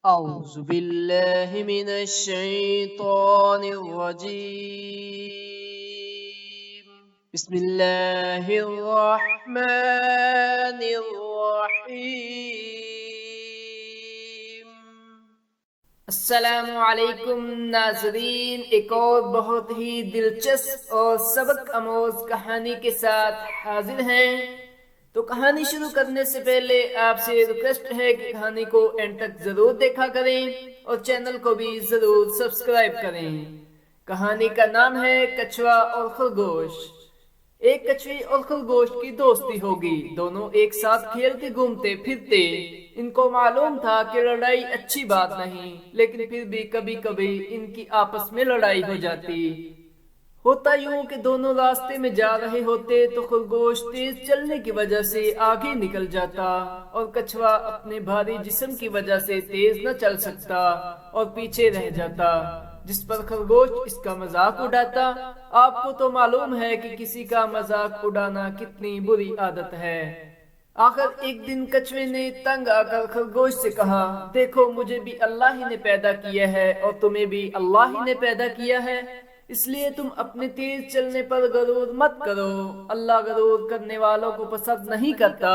أعوذ بالله من الشيطان الرجيم بسم الله الرحمن الرحيم السلام علیکم ناظرین، ایک اور بہت ہی دلچسپ اور سبق اموز کہانی کے ساتھ حاضر ہیں۔ تو کہانی شروع کرنے سے پہلے آپ سے ریکویسٹ ہے کہ کہانی کو اینڈ تک ضرور دیکھا کریں اور چینل کو بھی ضرور سبسکرائب کریں۔ کہانی کا نام ہے کچھوا اور خرگوش۔ ایک کچھوی اور خرگوش کی دوستی ہوگی۔ دونوں ایک ساتھ کھیلتے گھومتے پھرتے۔ ان کو معلوم تھا کہ لڑائی اچھی بات نہیں، لیکن پھر بھی کبھی کبھی ان کی آپس میں لڑائی ہو جاتی۔ ہوتا یوں کہ دونوں راستے میں جا رہے ہوتے تو خرگوش تیز چلنے کی وجہ سے آگے نکل جاتا اور کچھوا اپنے بھاری جسم کی وجہ سے تیز نہ چل سکتا اور پیچھے رہ جاتا، جس پر خرگوش اس کا مذاق اڑاتا۔ آپ کو تو معلوم ہے کہ کسی کا مذاق اڑانا کتنی بری عادت ہے۔ آخر ایک دن کچھوے نے تنگ آ کر خرگوش سے کہا، دیکھو مجھے بھی اللہ ہی نے پیدا کیا ہے اور تمہیں بھی اللہ ہی نے پیدا کیا ہے، اس لیے تم اپنے تیز چلنے پر غرور مت کرو۔ اللہ غرور کرنے والوں کو پسند نہیں کرتا۔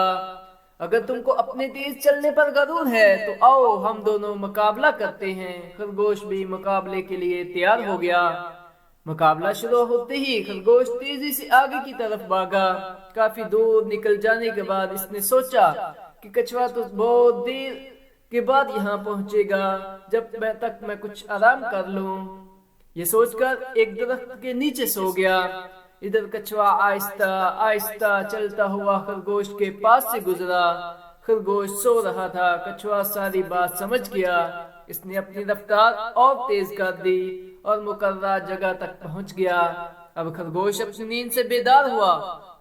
اگر تم کو اپنے تیز چلنے پر غرور ہے تو آؤ ہم دونوں مقابلہ کرتے ہیں۔ خرگوش بھی مقابلے کے لیے تیار ہو گیا۔ مقابلہ شروع ہوتے ہی خرگوش تیزی سے آگے کی طرف بھاگا۔ کافی دور نکل جانے کے بعد اس نے سوچا کہ کچھوا تو بہت دیر کے بعد یہاں پہنچے گا، جب تک میں کچھ آرام کر لوں۔ یہ سوچ کر ایک درخت کے نیچے سو گیا۔ ادھر کچھوا آہستہ آہستہ چلتا ہوا خرگوش کے پاس سے گزرا۔ خرگوش سو رہا تھا۔ کچھوا ساری بات سمجھ گیا۔ اس نے اپنی رفتار اور تیز کر دی اور مقررہ جگہ تک پہنچ گیا۔ اب خرگوش اپنی نیند سے بیدار ہوا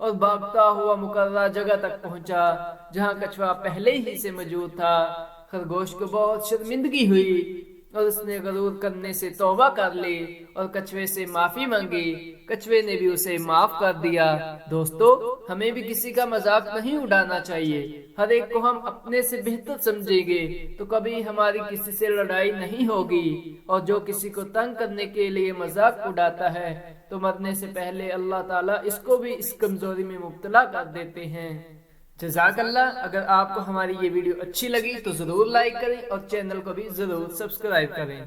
اور بھاگتا ہوا مقررہ جگہ تک پہنچا جہاں کچھوا پہلے ہی سے موجود تھا۔ خرگوش کو بہت شرمندگی ہوئی اور اس نے غرور کرنے سے توبہ کر لی اور کچھوے سے معافی مانگی۔ کچھوے نے بھی اسے معاف کر دیا۔ دوستو، ہمیں بھی کسی کا مذاق نہیں اڑانا چاہیے۔ ہر ایک کو ہم اپنے سے بہتر سمجھیں گے تو کبھی ہماری کسی سے لڑائی نہیں ہوگی، اور جو کسی کو تنگ کرنے کے لیے مذاق اڑاتا ہے تو مرنے سے پہلے اللہ تعالیٰ اس کو بھی اس کمزوری میں مبتلا کر دیتے ہیں۔ جزاکاللہ۔ اگر آپ کو ہماری یہ ویڈیو اچھی لگی تو ضرور لائک کریں اور چینل کو بھی ضرور سبسکرائب کریں۔